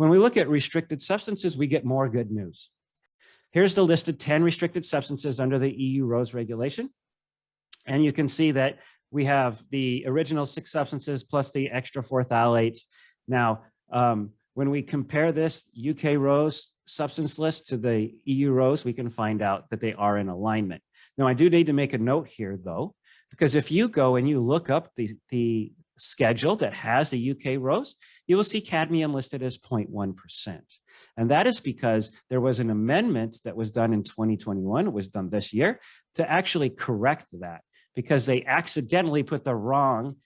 When we look at restricted substances, we get more good news. Here's the listed 10 restricted substances under the EU RoHS regulation. And you can see that we have the original 6 substances plus the extra 4 phthalates. Now, when we compare this UK RoHS substance list to the EU RoHS, we can find out that they are in alignment. Now, I do need to make a note here, though, because if you go and you look up the schedule that has the UK RoHS, you will see cadmium listed as 0.1%. And that is because there was an amendment that was done in 2021, it was done this year, to actually correct that, because they accidentally put the wrong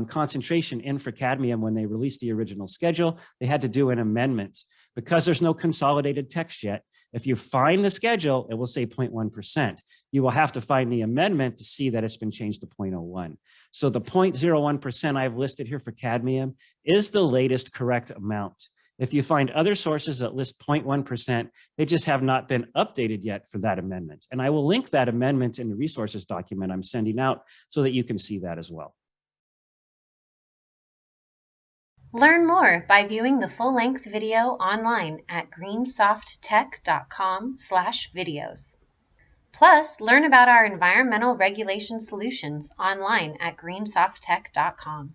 concentration in for cadmium when they released the original schedule. They had to do an amendment. Because there's no consolidated text yet, if you find the schedule, it will say 0.1%. You will have to find the amendment to see that it's been changed to 0.01. So the 0.01% I've listed here for cadmium is the latest correct amount. If you find other sources that list 0.1%, they just have not been updated yet for that amendment. And I will link that amendment in the resources document I'm sending out so that you can see that as well. Learn more by viewing the full-length video online at greensofttech.com/videos. Plus, learn about our environmental regulation solutions online at greensofttech.com.